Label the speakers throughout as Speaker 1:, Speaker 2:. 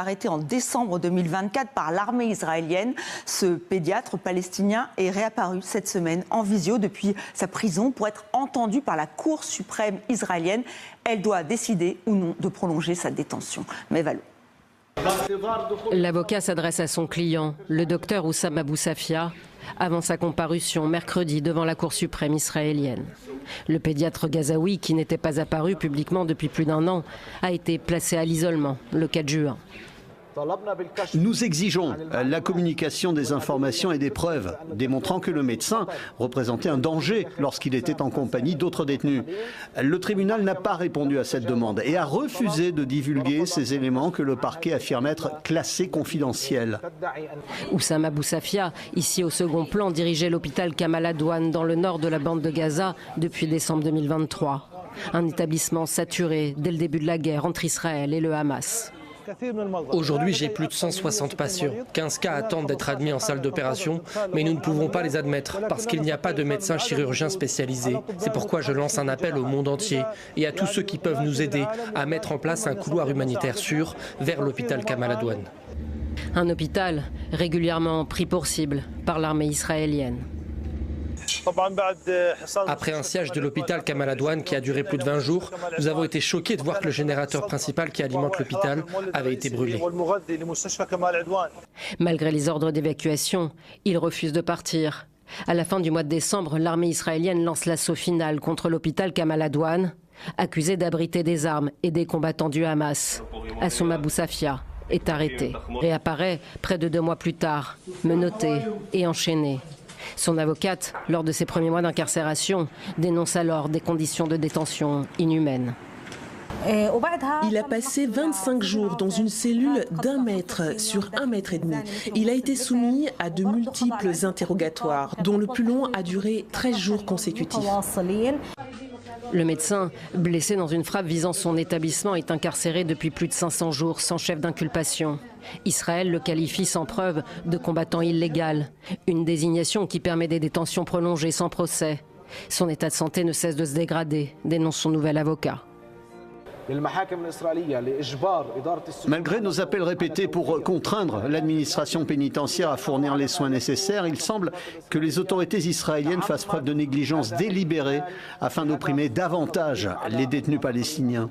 Speaker 1: Arrêté en décembre 2024 par l'armée israélienne, ce pédiatre palestinien est réapparu cette semaine en visio depuis sa prison pour être entendu par la Cour suprême israélienne. Elle doit décider ou non de prolonger sa détention. Mais Valo.
Speaker 2: L'avocat s'adresse à son client, le docteur Oussam Abou Safia, avant sa comparution mercredi devant la Cour suprême israélienne. Le pédiatre gazaoui, qui n'était pas apparu publiquement depuis plus d'un an, a été placé à l'isolement le 4 juin.
Speaker 3: Nous exigeons la communication des informations et des preuves, démontrant que le médecin représentait un danger lorsqu'il était en compagnie d'autres détenus. Le tribunal n'a pas répondu à cette demande et a refusé de divulguer ces éléments que le parquet affirme être classés confidentiels.
Speaker 2: Oussam Abou Safia, ici au second plan, dirigeait l'hôpital Kamal Adwan dans le nord de la bande de Gaza depuis décembre 2023. Un établissement saturé dès le début de la guerre entre Israël et le Hamas.
Speaker 4: Aujourd'hui, j'ai plus de 160 patients. 15 cas attendent d'être admis en salle d'opération, mais nous ne pouvons pas les admettre parce qu'il n'y a pas de médecins chirurgiens spécialisés. C'est pourquoi je lance un appel au monde entier et à tous ceux qui peuvent nous aider à mettre en place un couloir humanitaire sûr vers l'hôpital Kamal Adwan.
Speaker 2: Un hôpital régulièrement pris pour cible par l'armée israélienne.
Speaker 4: Après un siège de l'hôpital Kamal Adwan qui a duré plus de 20 jours, nous avons été choqués de voir que le générateur principal qui alimente l'hôpital avait été brûlé.
Speaker 2: Malgré les ordres d'évacuation, il refuse de partir. À la fin du mois de décembre, l'armée israélienne lance l'assaut final contre l'hôpital Kamal Adwan, accusé d'abriter des armes et des combattants du Hamas. Oussam Abou Safia est arrêté. Réapparaît près de 2 mois plus tard, menotté et enchaîné. Son avocate, lors de ses premiers mois d'incarcération, dénonce alors des conditions de détention inhumaines.
Speaker 5: Il a passé 25 jours dans une cellule d'1 mètre sur 1,5 mètre. Il a été soumis à de multiples interrogatoires, dont le plus long a duré 13 jours consécutifs.
Speaker 2: Le médecin, blessé dans une frappe visant son établissement, est incarcéré depuis plus de 500 jours sans chef d'inculpation. Israël le qualifie sans preuve de combattant illégal, une désignation qui permet des détentions prolongées sans procès. Son état de santé ne cesse de se dégrader, dénonce son nouvel avocat.
Speaker 3: Malgré nos appels répétés pour contraindre l'administration pénitentiaire à fournir les soins nécessaires, il semble que les autorités israéliennes fassent preuve de négligence délibérée afin d'opprimer davantage les détenus palestiniens.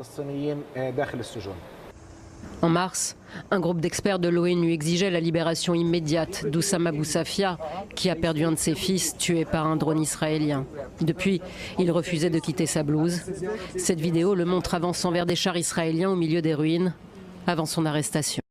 Speaker 2: En mars, un groupe d'experts de l'ONU exigeait la libération immédiate d'Oussam Abou Safia, qui a perdu un de ses fils tué par un drone israélien. Depuis, il refusait de quitter sa blouse. Cette vidéo le montre avançant vers des chars israéliens au milieu des ruines, avant son arrestation.